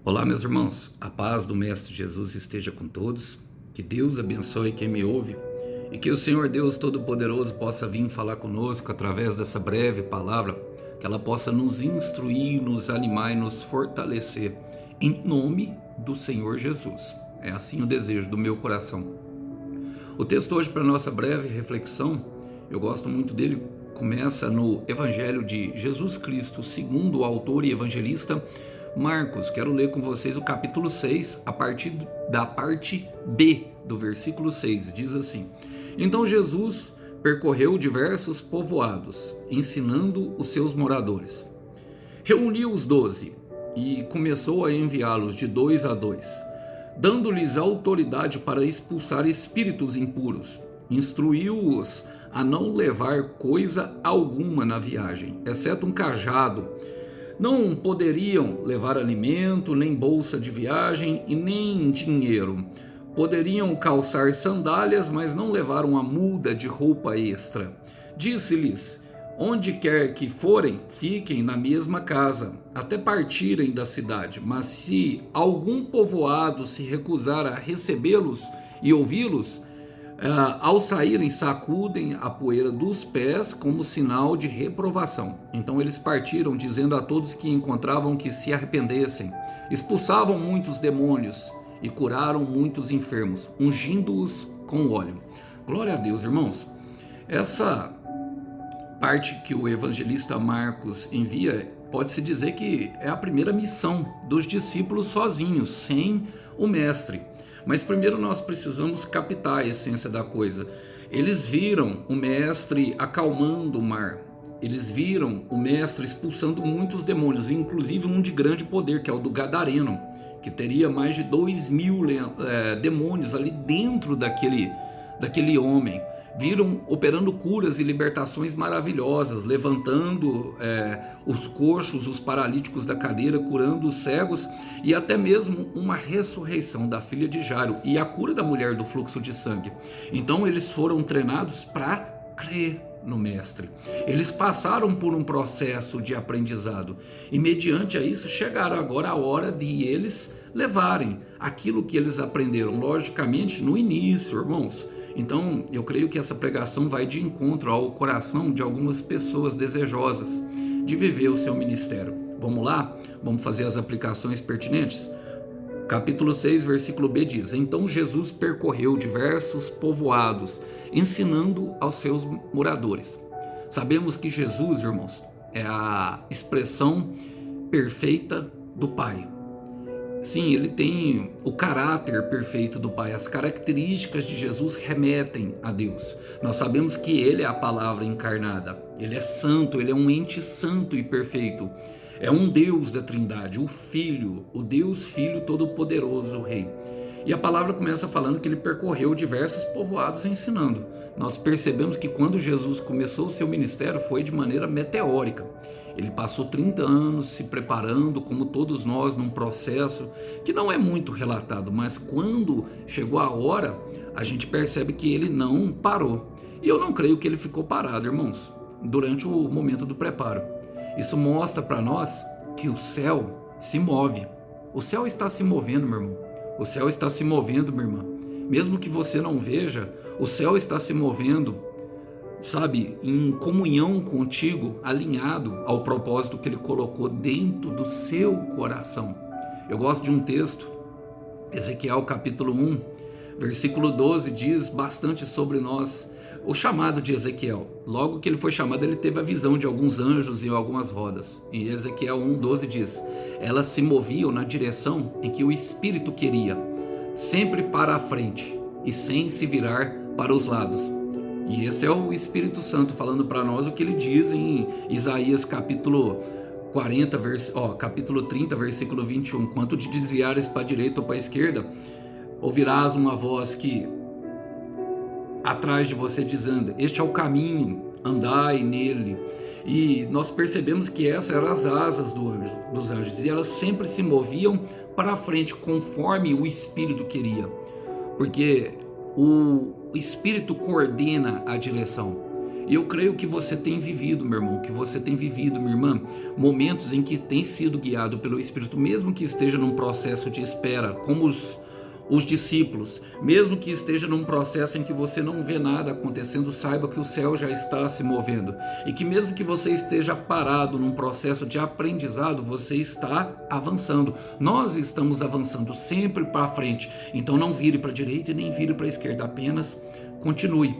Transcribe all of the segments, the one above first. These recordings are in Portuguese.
Olá, meus irmãos, a paz do Mestre Jesus esteja com todos, que Deus abençoe quem me ouve e que o Senhor Deus Todo-Poderoso possa vir falar conosco através dessa breve palavra, que ela possa nos instruir, nos animar e nos fortalecer, em nome do Senhor Jesus. É assim o desejo do meu coração. O texto hoje para nossa breve reflexão, eu gosto muito dele, começa no Evangelho de Jesus Cristo, segundo o autor e evangelista Marcos. Quero ler com vocês o capítulo 6, a partir da parte B do versículo 6. Diz assim: Então Jesus percorreu diversos povoados, ensinando os seus moradores. Reuniu os 12 e começou a enviá-los de 2 a 2, dando-lhes autoridade para expulsar espíritos impuros. Instruiu-os a não levar coisa alguma na viagem, exceto um cajado. Não poderiam levar alimento, nem bolsa de viagem e nem dinheiro. Poderiam calçar sandálias, mas não levar uma muda de roupa extra. Disse-lhes: onde quer que forem, fiquem na mesma casa, até partirem da cidade. Mas se algum povoado se recusar a recebê-los e ouvi-los, ao saírem, sacudem a poeira dos pés como sinal de reprovação. Então eles partiram, dizendo a todos que encontravam que se arrependessem. Expulsavam muitos demônios e curaram muitos enfermos, ungindo-os com óleo. Glória a Deus, irmãos. Essa parte que o evangelista Marcos envia, pode-se dizer que é a primeira missão dos discípulos sozinhos, sem o mestre. Mas primeiro nós precisamos captar a essência da coisa. Eles viram o mestre acalmando o mar. Eles viram o mestre expulsando muitos demônios, inclusive um de grande poder, que é o do Gadareno, que teria mais de 2.000 demônios ali dentro daquele homem. Viram operando curas e libertações maravilhosas, levantando os coxos, os paralíticos da cadeira, curando os cegos e até mesmo uma ressurreição da filha de Jairo e a cura da mulher do fluxo de sangue. Então eles foram treinados para crer no mestre. Eles passaram por um processo de aprendizado e mediante a isso chegaram agora a hora de eles levarem aquilo que eles aprenderam, logicamente no início, irmãos. Então, eu creio que essa pregação vai de encontro ao coração de algumas pessoas desejosas de viver o seu ministério. Vamos lá? Vamos fazer as aplicações pertinentes? Capítulo 6, versículo B diz: Então Jesus percorreu diversos povoados, ensinando aos seus moradores. Sabemos que Jesus, irmãos, é a expressão perfeita do Pai. Sim, ele tem o caráter perfeito do Pai. As características de Jesus remetem a Deus. Nós sabemos que ele é a palavra encarnada. Ele é santo, ele é um ente santo e perfeito. É um Deus da Trindade, o Filho, o Deus Filho Todo-Poderoso, o Rei. E a palavra começa falando que ele percorreu diversos povoados ensinando. Nós percebemos que quando Jesus começou o seu ministério foi de maneira meteórica. Ele passou 30 anos se preparando, como todos nós, num processo que não é muito relatado, mas quando chegou a hora, a gente percebe que ele não parou. E eu não creio que ele ficou parado, irmãos, durante o momento do preparo. Isso mostra para nós que o céu se move. O céu está se movendo, meu irmão. O céu está se movendo, minha irmã. Mesmo que você não veja, o céu está se movendo, sabe, em comunhão contigo, alinhado ao propósito que ele colocou dentro do seu coração. Eu gosto de um texto, Ezequiel capítulo 1, versículo 12, diz bastante sobre nós, o chamado de Ezequiel. Logo que ele foi chamado, ele teve a visão de alguns anjos e algumas rodas. E Ezequiel 1:12 diz: elas se moviam na direção em que o Espírito queria, sempre para a frente e sem se virar para os lados. E esse é o Espírito Santo falando para nós o que ele diz em Isaías capítulo 30, versículo 21. Quanto te desviares para a direita ou para a esquerda, ouvirás uma voz que atrás de você dizendo: este é o caminho, andai nele. E nós percebemos que essas eram as asas dos anjos, e elas sempre se moviam para a frente conforme o Espírito queria, porque o Espírito coordena a direção. E eu creio que você tem vivido, meu irmão, que você tem vivido, minha irmã, momentos em que tem sido guiado pelo Espírito, mesmo que esteja num processo de espera, como os discípulos, mesmo que esteja num processo em que você não vê nada acontecendo, saiba que o céu já está se movendo. E que mesmo que você esteja parado num processo de aprendizado, você está avançando. Nós estamos avançando sempre para frente. Então não vire para a direita e nem vire para a esquerda, apenas continue.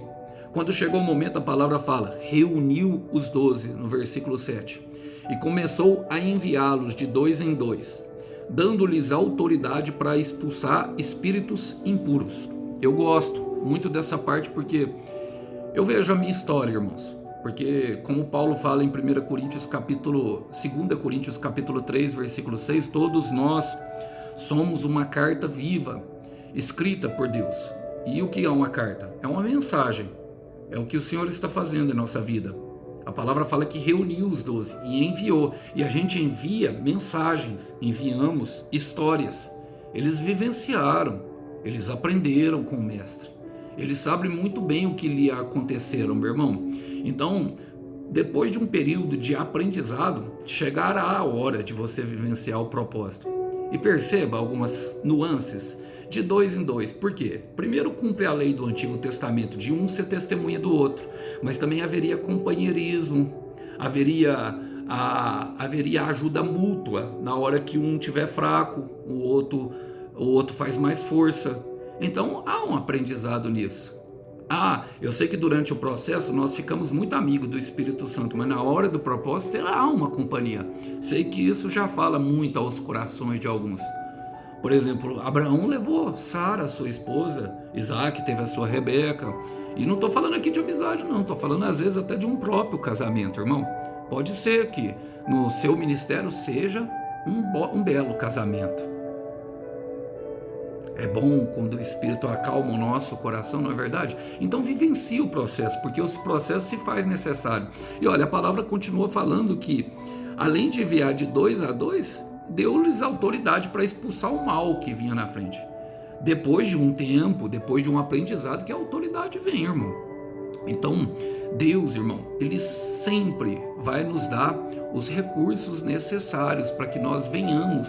Quando chegou o momento, a palavra fala, reuniu os 12, no versículo 7, e começou a enviá-los de dois em dois, dando-lhes autoridade para expulsar espíritos impuros. Eu gosto muito dessa parte porque eu vejo a minha história, irmãos. Porque como Paulo fala em 2 Coríntios capítulo 3, versículo 6, todos nós somos uma carta viva, escrita por Deus. E o que é uma carta? É uma mensagem. É o que o Senhor está fazendo em nossa vida. A palavra fala que reuniu os 12 e enviou. E a gente envia mensagens, enviamos histórias. Eles vivenciaram, eles aprenderam com o mestre. Eles sabem muito bem o que lhe aconteceram, meu irmão. Então, depois de um período de aprendizado, chegará a hora de você vivenciar o propósito. E perceba algumas nuances de dois em dois. Por quê? Primeiro, cumpre a lei do Antigo Testamento, de um ser testemunha do outro, mas também haveria companheirismo, haveria ajuda mútua. Na hora que um tiver fraco, o outro faz mais força. Então há um aprendizado nisso. Eu sei que durante o processo nós ficamos muito amigos do Espírito Santo, mas na hora do propósito terá uma companhia. Sei que isso já fala muito aos corações de alguns. Por exemplo, Abraão levou Sara, sua esposa, Isaac teve a sua Rebeca. E não estou falando aqui de amizade, não. Estou falando às vezes até de um próprio casamento, irmão. Pode ser que no seu ministério seja um belo casamento. É bom quando o Espírito acalma o nosso coração, não é verdade? Então vivencie o processo, porque os processos se faz necessário. E olha, a palavra continua falando que, além de enviar de 2 a 2, deu-lhes autoridade para expulsar o mal que vinha na frente. Depois de um tempo, depois de um aprendizado, que a autoridade vem, irmão. Então, Deus, irmão, Ele sempre vai nos dar os recursos necessários para que nós venhamos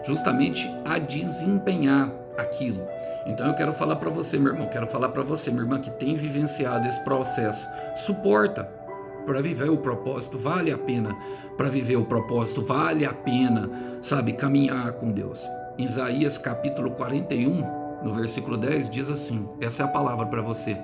justamente a desempenhar aquilo. Então eu quero falar para você, meu irmão, quero falar para você, minha irmã, que tem vivenciado esse processo. Suporta. Para viver o propósito vale a pena. Para viver o propósito vale a pena, sabe, caminhar com Deus. Isaías capítulo 41, no versículo 10, diz assim, essa é a palavra para você.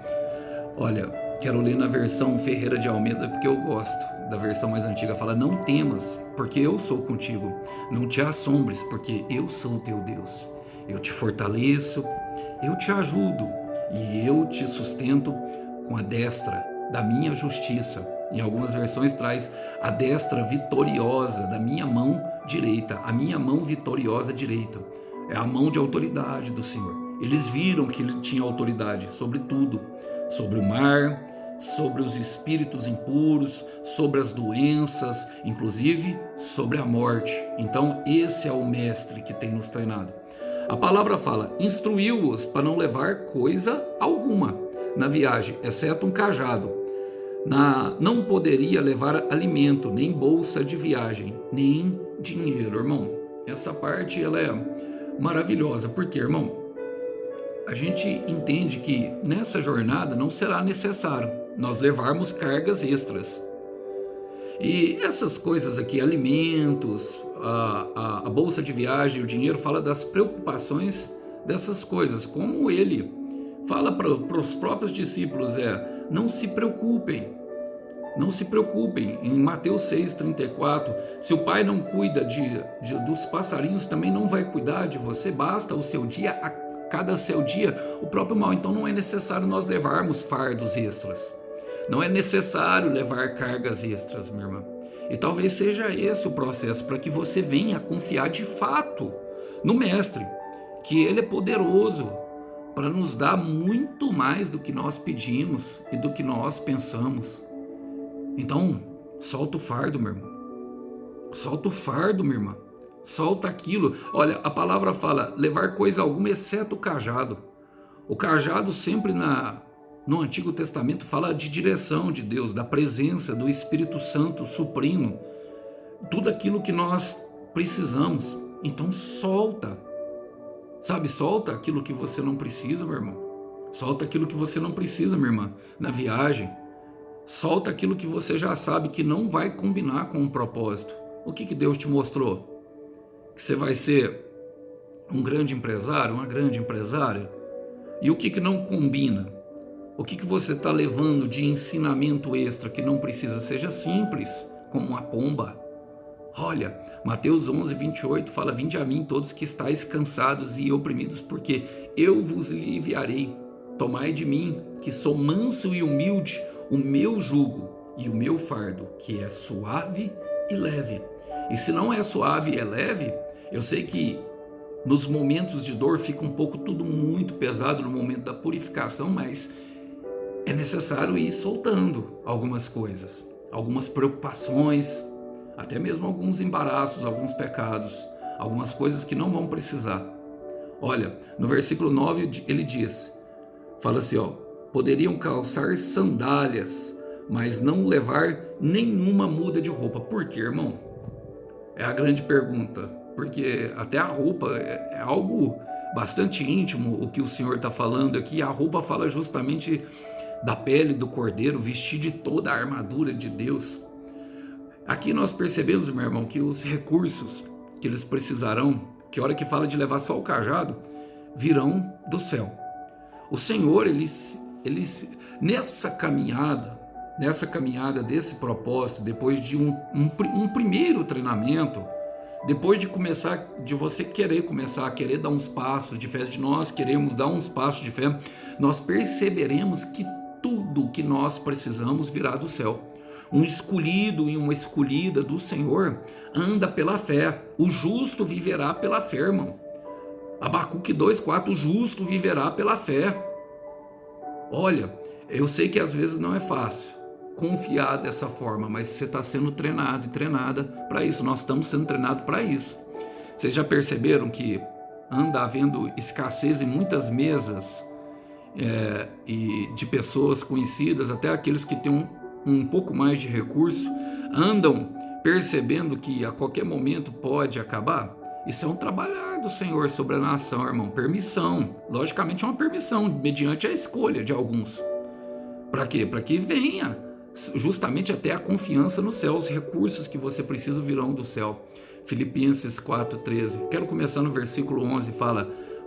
Olha, quero ler na versão Ferreira de Almeida, porque eu gosto da versão mais antiga. Fala, não temas, porque eu sou contigo. Não te assombres, porque eu sou o teu Deus. Eu te fortaleço, eu te ajudo e eu te sustento com a destra da minha justiça. Em algumas versões traz a destra vitoriosa da minha mão direita, a minha mão vitoriosa direita. É a mão de autoridade do Senhor. Eles viram que Ele tinha autoridade sobre tudo, sobre o mar, sobre os espíritos impuros, sobre as doenças, inclusive sobre a morte. Então esse é o mestre que tem nos treinado. A palavra fala, instruiu-os para não levar coisa alguma na viagem, exceto um cajado. Não poderia levar alimento, nem bolsa de viagem, nem dinheiro, irmão. Essa parte ela é maravilhosa, porque, irmão, a gente entende que nessa jornada não será necessário nós levarmos cargas extras. E essas coisas aqui, alimentos, a bolsa de viagem, o dinheiro, fala das preocupações dessas coisas. Como ele fala para os próprios discípulos, não se preocupem. Não se preocupem. Em Mateus 6,34, se o Pai não cuida dos passarinhos, também não vai cuidar de você. Basta o seu dia, a cada seu dia, o próprio mal. Então não é necessário nós levarmos fardos extras. Não é necessário levar cargas extras, minha irmã. E talvez seja esse o processo para que você venha confiar de fato no Mestre, que Ele é poderoso para nos dar muito mais do que nós pedimos e do que nós pensamos. Então, solta o fardo, meu irmão. Solta o fardo, minha irmã. Solta aquilo. Olha, a palavra fala, levar coisa alguma exceto o cajado. O cajado sempre no Antigo Testamento fala de direção de Deus, da presença do Espírito Santo suprindo tudo aquilo que nós precisamos. Então solta, sabe, solta aquilo que você não precisa, meu irmão. Solta aquilo que você não precisa, minha irmã, na viagem. Solta aquilo que você já sabe que não vai combinar com o propósito. O que Deus te mostrou? Que você vai ser um grande empresário, uma grande empresária? E o que não combina? O que você está levando de ensinamento extra que não precisa? Seja simples, como uma pomba. Olha, Mateus 11, 28 fala: vinde a mim todos que estáis cansados e oprimidos, porque eu vos aliviarei. Tomai de mim, que sou manso e humilde, o meu jugo e o meu fardo, que é suave e leve. E se não é suave e é leve, eu sei que nos momentos de dor fica um pouco tudo muito pesado no momento da purificação, mas é necessário ir soltando algumas coisas, algumas preocupações, até mesmo alguns embaraços, alguns pecados, algumas coisas que não vão precisar. Olha, no versículo 9 ele diz, fala assim, poderiam calçar sandálias, mas não levar nenhuma muda de roupa. Por quê, irmão? É a grande pergunta. Porque até a roupa é algo bastante íntimo o que o Senhor está falando aqui. A roupa fala justamente da pele do cordeiro, vestir de toda a armadura de Deus. Aqui nós percebemos, meu irmão, que os recursos que eles precisarão, que a hora que fala de levar só o cajado, virão do céu. O Senhor, nessa caminhada desse propósito, depois de um primeiro treinamento, depois de você começar a querer dar uns passos de fé, de nós queremos dar uns passos de fé, nós perceberemos que tudo que nós precisamos virá do céu. Um escolhido e uma escolhida do Senhor anda pela fé. O justo viverá pela fé, irmão. Abacuque 2,4, o justo viverá pela fé. Olha, eu sei que às vezes não é fácil confiar dessa forma, mas você está sendo treinado e treinada para isso. Nós estamos sendo treinados para isso. Vocês já perceberam que anda havendo escassez em muitas mesas e de pessoas conhecidas, até aqueles que têm um pouco mais de recurso, andam percebendo que a qualquer momento pode acabar? Isso é um trabalhar do Senhor sobre a nação, irmão. Permissão, logicamente é uma permissão, mediante a escolha de alguns. Para quê? Para que venha justamente até a confiança no céu. Os recursos que você precisa virão do céu. Filipenses 4,13. Quero começar no versículo 11.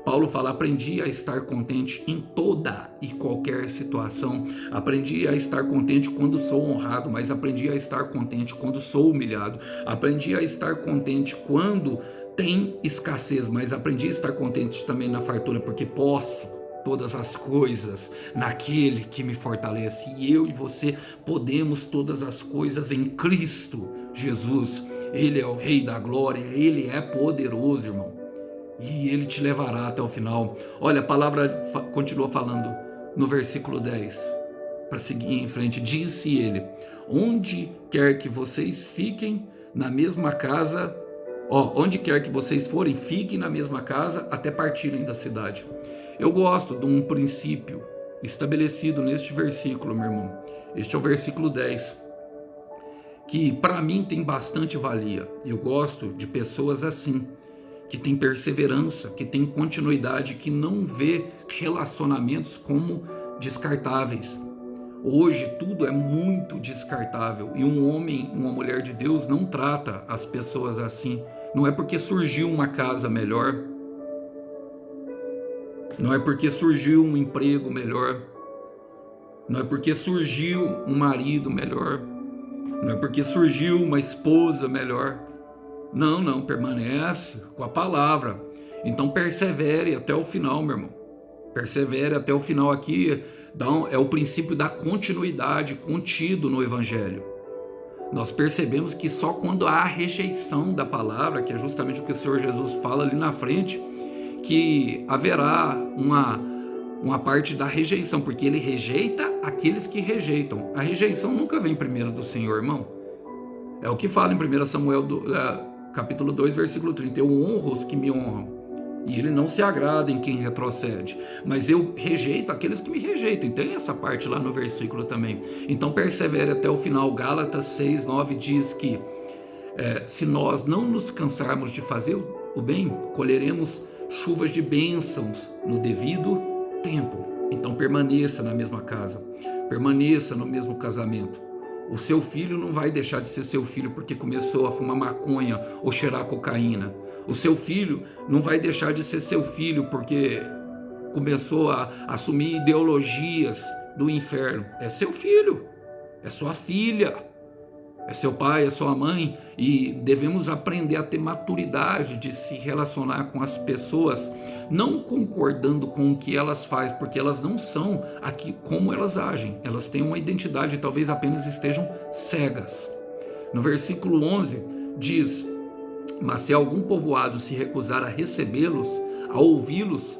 Paulo fala: aprendi a estar contente em toda e qualquer situação. Aprendi a estar contente quando sou honrado, mas aprendi a estar contente quando sou humilhado. Aprendi a estar contente quando tem escassez, mas aprendi a estar contente também na fartura, porque posso todas as coisas naquele que me fortalece. E eu e você podemos todas as coisas em Cristo Jesus. Ele é o Rei da Glória, Ele é poderoso, irmão. E Ele te levará até o final. Olha, a palavra continua falando no versículo 10, para seguir em frente. Disse Ele: onde quer que vocês fiquem na mesma casa, onde quer que vocês forem, fiquem na mesma casa até partirem da cidade. Eu gosto de um princípio estabelecido neste versículo, meu irmão. Este é o versículo 10, que para mim tem bastante valia. Eu gosto de pessoas assim, que tem perseverança, que tem continuidade, que não vê relacionamentos como descartáveis. Hoje tudo é muito descartável e um homem, uma mulher de Deus não trata as pessoas assim. Não é porque surgiu uma casa melhor, não é porque surgiu um emprego melhor, não é porque surgiu um marido melhor, não é porque surgiu uma esposa melhor. Não, permanece com a palavra. Então persevere até o final, meu irmão. Persevere até o final. Aqui é o princípio da continuidade contido no Evangelho. Nós percebemos que só quando há a rejeição da palavra, que é justamente o que o Senhor Jesus fala ali na frente, que haverá uma parte da rejeição, porque Ele rejeita aqueles que rejeitam. A rejeição nunca vem primeiro do Senhor, irmão. É o que fala em 1 Samuel capítulo 2, versículo 30. Eu honro os que me honram, E ele não se agrada em quem retrocede, mas eu rejeito aqueles que me rejeitam. E tem essa parte lá no versículo também. Então persevere até o final. Gálatas 6:9 diz que se nós não nos cansarmos de fazer o bem, colheremos chuvas de bênçãos no devido tempo. Então permaneça na mesma casa, permaneça no mesmo casamento. O seu filho não vai deixar de ser seu filho porque começou a fumar maconha ou cheirar cocaína. O seu filho não vai deixar de ser seu filho porque começou a assumir ideologias do inferno. É seu filho, é sua filha, é seu pai, é sua mãe, e devemos aprender a ter maturidade de se relacionar com as pessoas, não concordando com o que elas fazem, porque elas não são aqui como elas agem. Elas têm uma identidade e talvez apenas estejam cegas. No versículo 11 diz: mas se algum povoado se recusar a recebê-los, a ouvi-los,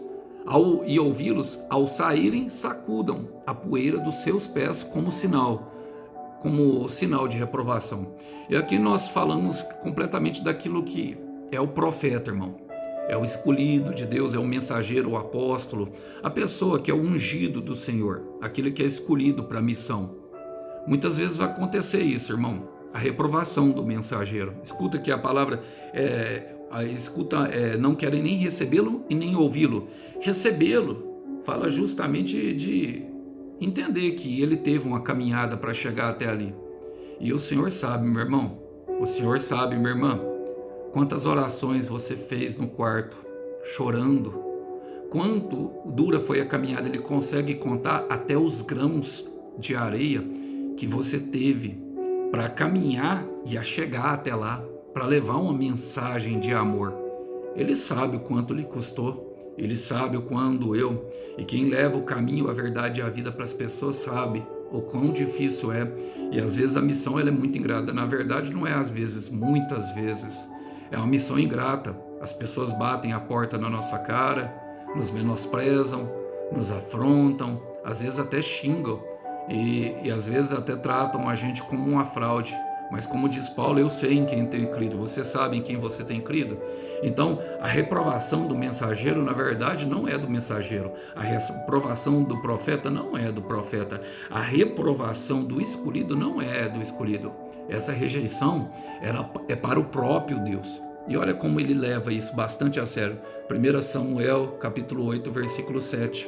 ao saírem, sacudam a poeira dos seus pés como sinal de reprovação. E aqui nós falamos completamente daquilo que é o profeta, irmão. É o escolhido de Deus, é o mensageiro, o apóstolo, a pessoa que é o ungido do Senhor, aquele que é escolhido para a missão. Muitas vezes vai acontecer isso, irmão, a reprovação do mensageiro. Escuta que a palavra não querem nem recebê-lo e nem ouvi-lo. Recebê-lo fala justamente de entender que ele teve uma caminhada para chegar até ali. E o Senhor sabe, meu irmão, o Senhor sabe, minha irmã, quantas orações você fez no quarto, chorando, quanto dura foi a caminhada. Ele consegue contar até os grãos de areia que você teve para caminhar e a chegar até lá, para levar uma mensagem de amor. Ele sabe o quanto lhe custou. Ele sabe o quão doeu, e quem leva o caminho, a verdade e a vida para as pessoas sabe o quão difícil é. E às vezes a missão ela é muito ingrata. Na verdade não é às vezes, muitas vezes. É uma missão ingrata. As pessoas batem a porta na nossa cara, nos menosprezam, nos afrontam, às vezes até xingam, e às vezes até tratam a gente como uma fraude. Mas como diz Paulo, eu sei em quem tenho crido, você sabe em quem você tem crido? Então, a reprovação do mensageiro, na verdade, não é do mensageiro. A reprovação do profeta não é do profeta. A reprovação do escolhido não é do escolhido. Essa rejeição é para o próprio Deus. E olha como ele leva isso bastante a sério. 1 Samuel, capítulo 8, versículo 7.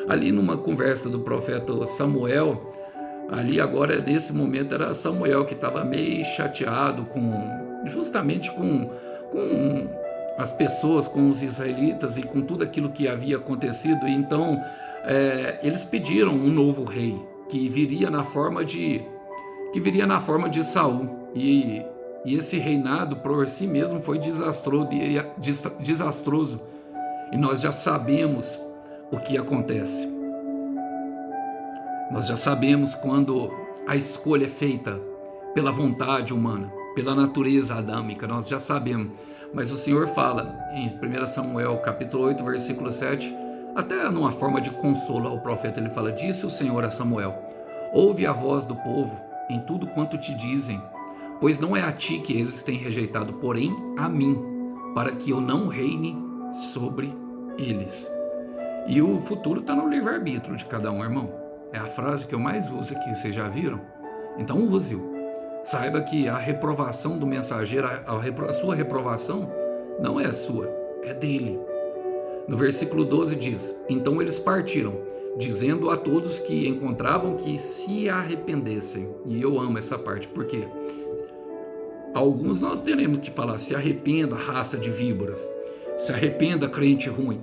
Ali numa conversa do profeta Samuel, ali agora, nesse momento, era Samuel que estava meio chateado justamente com as pessoas, com os israelitas e com tudo aquilo que havia acontecido. E então, eles pediram um novo rei, que viria na forma de Saul. E esse reinado, por si mesmo, foi desastroso. E nós já sabemos o que acontece. Nós já sabemos quando a escolha é feita pela vontade humana, pela natureza adâmica, nós já sabemos. Mas o Senhor fala em 1 Samuel capítulo 8, versículo 7, até numa forma de consolo ao profeta, ele fala: disse o Senhor a Samuel: ouve a voz do povo em tudo quanto te dizem, pois não é a ti que eles têm rejeitado, porém a mim, para que eu não reine sobre eles. E o futuro está no livre-arbítrio de cada um, irmão. É a frase que eu mais uso aqui, vocês já viram? Então use-o. Saiba que a reprovação do mensageiro, a sua reprovação, não é sua, é dele. No versículo 12 diz: então eles partiram, dizendo a todos que encontravam que se arrependessem. E eu amo essa parte, porque alguns nós teremos que falar: se arrependa, raça de víboras, se arrependa, crente ruim.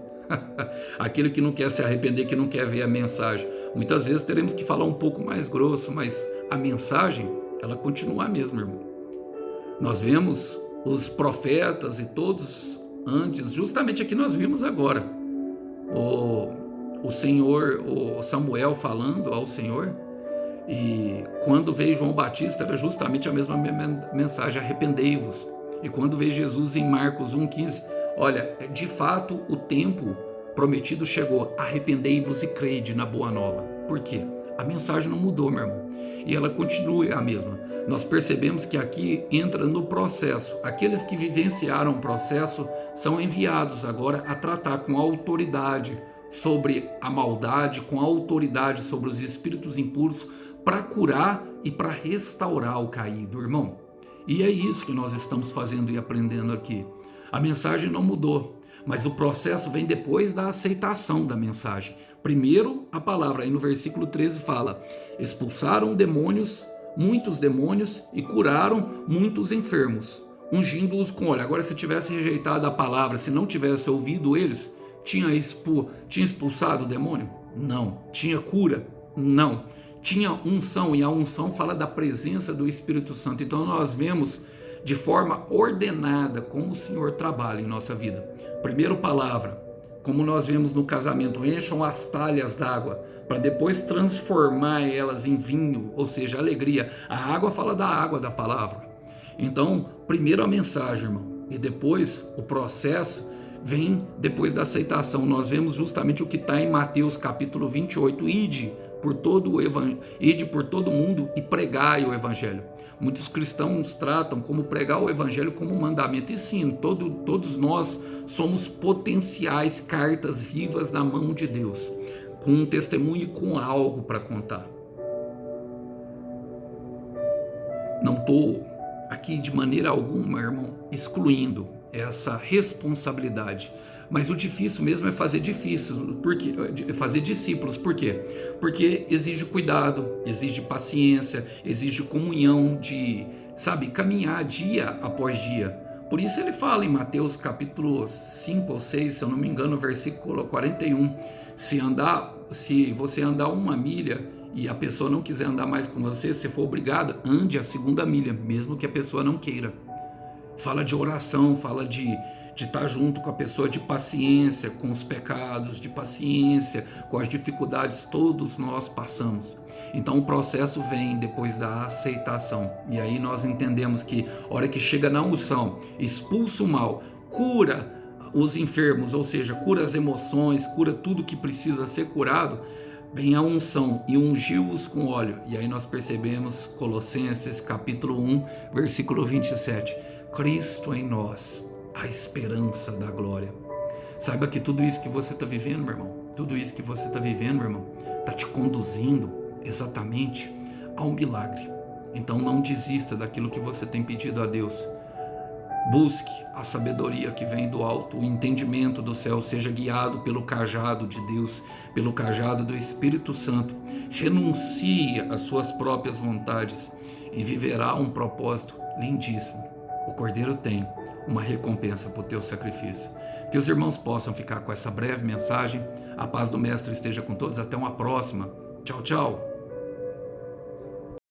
Aquele que não quer se arrepender, que não quer ver a mensagem. Muitas vezes teremos que falar um pouco mais grosso, mas a mensagem, ela continua a mesma, irmão. Nós vemos os profetas e todos antes, justamente aqui nós vimos agora o Senhor, o Samuel falando ao Senhor, e quando veio João Batista era justamente a mesma mensagem: arrependei-vos. E quando veio Jesus em Marcos 1,15, olha, de fato o tempo prometido chegou, arrependei-vos e crede na boa nova. Por quê? A mensagem não mudou, meu irmão, e ela continua a mesma. Nós percebemos que aqui entra no processo. Aqueles que vivenciaram o processo são enviados agora a tratar com autoridade sobre a maldade, com autoridade sobre os espíritos impuros, para curar e para restaurar o caído, irmão. E é isso que nós estamos fazendo e aprendendo aqui. A mensagem não mudou, mas o processo vem depois da aceitação da mensagem. Primeiro, a palavra, aí no versículo 13 fala: expulsaram demônios, muitos demônios, e curaram muitos enfermos, ungindo-os com óleo. Agora, se tivesse rejeitado a palavra, se não tivesse ouvido eles, tinha expulsado o demônio? Não. Tinha cura? Não. Tinha unção, e a unção fala da presença do Espírito Santo. Então nós vemos de forma ordenada como o Senhor trabalha em nossa vida. Primeiro, palavra, como nós vemos no casamento: encham as talhas d'água para depois transformar elas em vinho, ou seja, alegria. A água fala da água da palavra. Então, primeiro a mensagem, irmão, e depois o processo vem depois da aceitação. Nós vemos justamente o que está em Mateus capítulo 28, ide por todo mundo e pregai o evangelho. Muitos cristãos tratam como pregar o evangelho como um mandamento, e sim, todos nós somos potenciais cartas vivas na mão de Deus, com um testemunho e com algo para contar. Não estou aqui de maneira alguma, irmão, excluindo essa responsabilidade, mas o difícil mesmo é fazer discípulos. Por quê? Porque exige cuidado, exige paciência, exige comunhão, de, caminhar dia após dia. Por isso ele fala em Mateus capítulo 5 ou 6, se eu não me engano, versículo 41, se você andar 1 milha e a pessoa não quiser andar mais com você, se for obrigado, ande a 2ª milha, mesmo que a pessoa não queira. Fala de oração, fala de estar junto com a pessoa, de paciência com os pecados, de paciência com as dificuldades, todos nós passamos. Então o processo vem depois da aceitação, e aí nós entendemos que a hora que chega na unção, expulsa o mal, cura os enfermos, ou seja, cura as emoções, cura tudo que precisa ser curado, vem a unção e ungiu-os com óleo. E aí nós percebemos Colossenses capítulo 1, versículo 27, Cristo em nós, a esperança da glória. Saiba que tudo isso que você está vivendo, meu irmão, tudo isso que você está vivendo, meu irmão, está te conduzindo exatamente a um milagre. Então não desista daquilo que você tem pedido a Deus. Busque a sabedoria que vem do alto, o entendimento do céu, seja guiado pelo cajado de Deus, pelo cajado do Espírito Santo. Renuncie às suas próprias vontades e viverá um propósito lindíssimo. O Cordeiro tem uma recompensa por teu sacrifício. Que os irmãos possam ficar com essa breve mensagem. A paz do Mestre esteja com todos. Até uma próxima. Tchau, tchau.